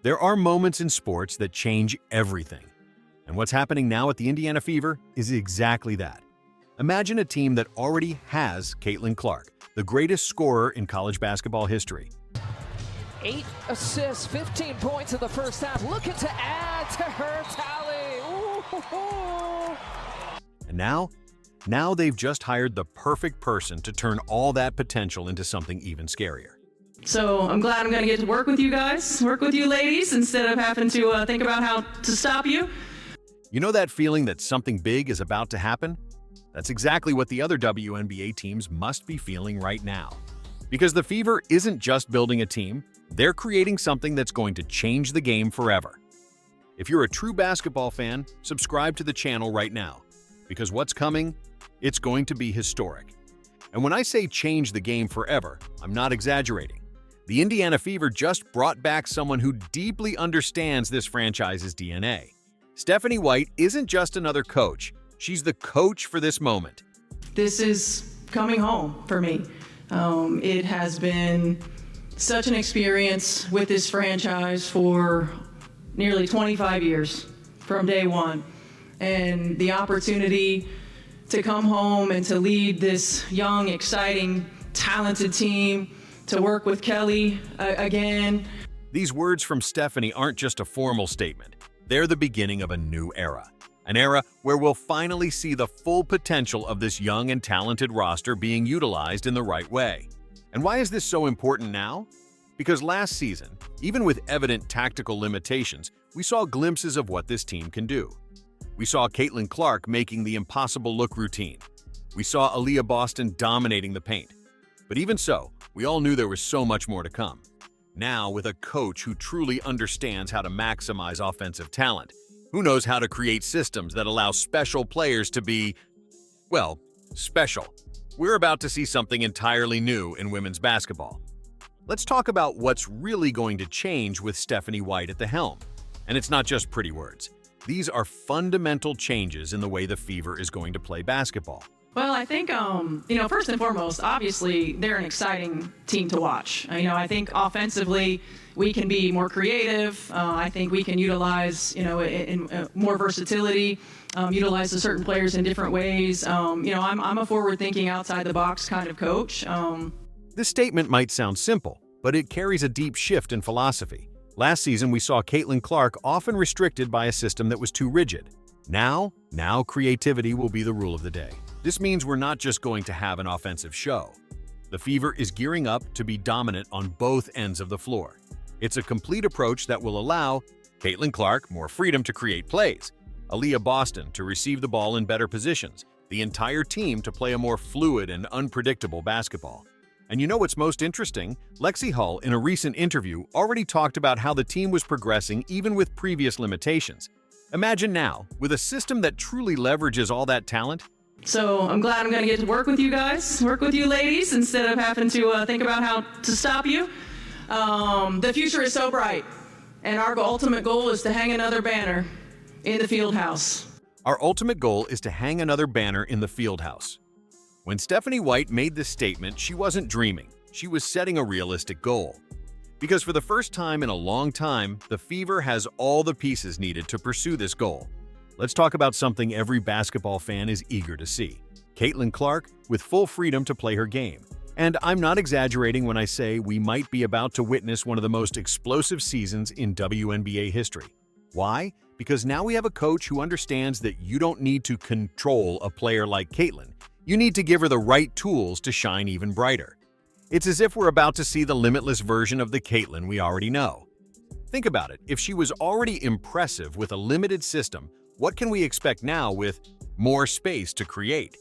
There are moments in sports that change everything. And what's happening now at the Indiana Fever is exactly that. Imagine a team that already has Caitlyn Clark, the greatest scorer in college basketball history. 8 assists, 15 points in the first half, looking to add to her tally. Ooh. And now they've just hired the perfect person to turn all that potential into something even scarier. So I'm glad I'm going to get to work with you guys, work with you ladies, instead of having to think about how to stop you. You know that feeling that something big is about to happen? That's exactly what the other WNBA teams must be feeling right now. Because the Fever isn't just building a team, they're creating something that's going to change the game forever. If you're a true basketball fan, subscribe to the channel right now. Because what's coming, it's going to be historic. And when I say change the game forever, I'm not exaggerating. The Indiana Fever just brought back someone who deeply understands this franchise's DNA. Stephanie White isn't just another coach. She's the coach for this moment. This is coming home for me. It has been such an experience with this franchise for nearly 25 years from day one. And the opportunity to come home and to lead this young, exciting, talented team, to work with Kelly again. These words from Stephanie aren't just a formal statement. They're the beginning of a new era. An era where we'll finally see the full potential of this young and talented roster being utilized in the right way. And why is this so important now? Because last season, even with evident tactical limitations, we saw glimpses of what this team can do. We saw Caitlyn Clark making the impossible look routine. We saw Aaliyah Boston dominating the paint. But even so, we all knew there was so much more to come. Now, with a coach who truly understands how to maximize offensive talent, who knows how to create systems that allow special players to be, well, special, we're about to see something entirely new in women's basketball. Let's talk about what's really going to change with Stephanie White at the helm. And it's not just pretty words. These are fundamental changes in the way the Fever is going to play basketball. Well, I think, first and foremost, obviously, they're an exciting team to watch. I think offensively, we can be more creative. I think we can utilize, in more versatility, utilize the certain players in different ways. I'm a forward-thinking, outside-the-box kind of coach. This statement might sound simple, but it carries a deep shift in philosophy. Last season, we saw Caitlyn Clark often restricted by a system that was too rigid. Now creativity will be the rule of the day. This means we're not just going to have an offensive show. The Fever is gearing up to be dominant on both ends of the floor. It's a complete approach that will allow Caitlyn Clark more freedom to create plays, Aaliyah Boston to receive the ball in better positions, the entire team to play a more fluid and unpredictable basketball. And you know what's most interesting? Lexi Hull, in a recent interview, already talked about how the team was progressing even with previous limitations. Imagine now, with a system that truly leverages all that talent. So I'm glad I'm going to get to work with you guys, work with you ladies, instead of having to think about how to stop you. The future is so bright, and our ultimate goal is to hang another banner in the field house. Our ultimate goal is to hang another banner in the field house. When Stephanie White made this statement, she wasn't dreaming. She was setting a realistic goal. Because for the first time in a long time, the Fever has all the pieces needed to pursue this goal. Let's talk about something every basketball fan is eager to see. Caitlyn Clark with full freedom to play her game. And I'm not exaggerating when I say we might be about to witness one of the most explosive seasons in WNBA history. Why? Because now we have a coach who understands that you don't need to control a player like Caitlyn. You need to give her the right tools to shine even brighter. It's as if we're about to see the limitless version of the Caitlyn we already know. Think about it. If she was already impressive with a limited system, what can we expect now with more space to create?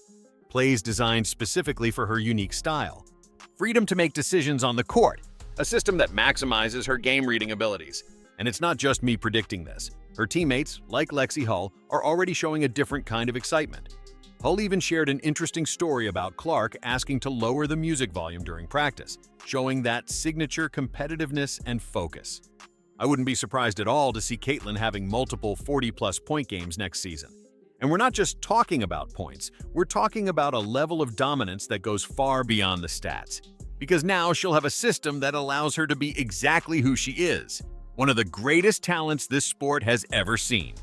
Plays designed specifically for her unique style. Freedom to make decisions on the court. A system that maximizes her game-reading abilities. And it's not just me predicting this. Her teammates, like Lexi Hull, are already showing a different kind of excitement. Hull even shared an interesting story about Clark asking to lower the music volume during practice, showing that signature competitiveness and focus. I wouldn't be surprised at all to see Caitlyn having multiple 40-plus point games next season. And we're not just talking about points, we're talking about a level of dominance that goes far beyond the stats. Because now she'll have a system that allows her to be exactly who she is. one of the greatest talents this sport has ever seen.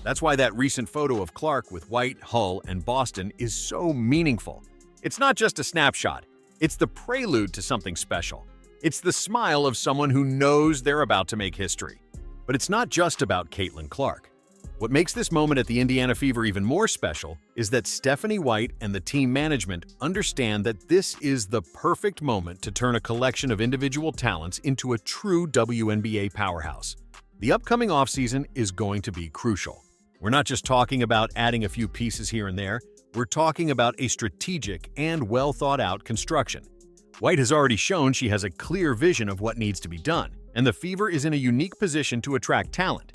That's why that recent photo of Clark with White, Hull, and Boston is so meaningful. It's not just a snapshot, it's the prelude to something special. It's the smile of someone who knows they're about to make history. But it's not just about Caitlyn Clark. What makes this moment at the Indiana Fever even more special is that Stephanie White and the team management understand that this is the perfect moment to turn a collection of individual talents into a true WNBA powerhouse. The upcoming offseason is going to be crucial. We're not just talking about adding a few pieces here and there, we're talking about a strategic and well-thought-out construction. White has already shown she has a clear vision of what needs to be done, and the Fever is in a unique position to attract talent.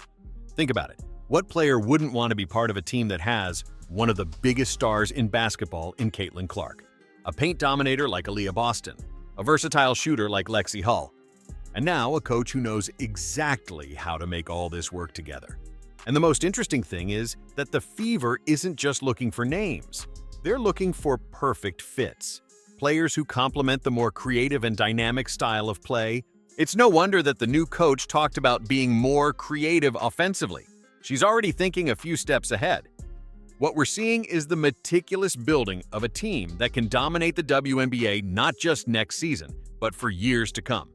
Think about it. What player wouldn't want to be part of a team that has one of the biggest stars in basketball in Caitlyn Clark, a paint dominator like Aaliyah Boston, a versatile shooter like Lexi Hull, and now a coach who knows exactly how to make all this work together? And the most interesting thing is that the Fever isn't just looking for names. They're looking for perfect fits, players who complement the more creative and dynamic style of play. It's no wonder that the new coach talked about being more creative offensively. She's already thinking a few steps ahead. What we're seeing is the meticulous building of a team that can dominate the WNBA not just next season, but for years to come.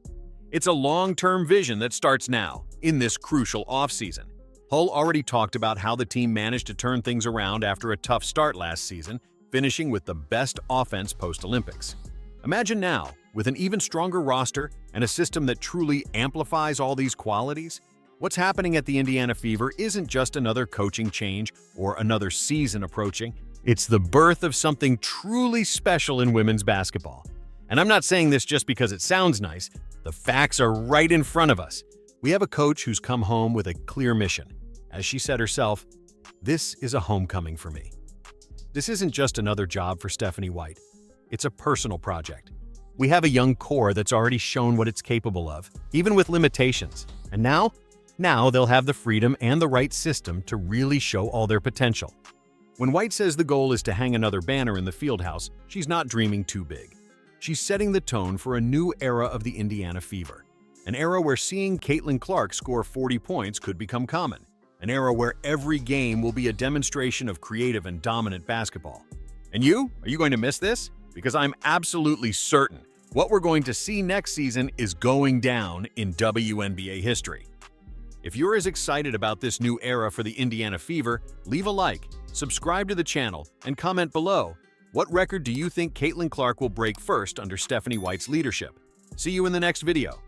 It's a long-term vision that starts now, in this crucial offseason. Hull already talked about how the team managed to turn things around after a tough start last season, finishing with the best offense post-Olympics. Imagine now, with an even stronger roster and a system that truly amplifies all these qualities, what's happening at the Indiana Fever isn't just another coaching change or another season approaching. It's the birth of something truly special in women's basketball. And I'm not saying this just because it sounds nice. The facts are right in front of us. We have a coach who's come home with a clear mission. As she said herself, "This is a homecoming for me." This isn't just another job for Stephanie White. It's a personal project. We have a young core that's already shown what it's capable of, even with limitations. And now they'll have the freedom and the right system to really show all their potential. When White says the goal is to hang another banner in the fieldhouse, she's not dreaming too big. She's setting the tone for a new era of the Indiana Fever. An era where seeing Caitlyn Clark score 40 points could become common. An era where every game will be a demonstration of creative and dominant basketball. And you? Are you going to miss this? Because I'm absolutely certain what we're going to see next season is going down in WNBA history. If you're as excited about this new era for the Indiana Fever, leave a like, subscribe to the channel, and comment below. What record do you think Caitlyn Clark will break first under Stephanie White's leadership? See you in the next video.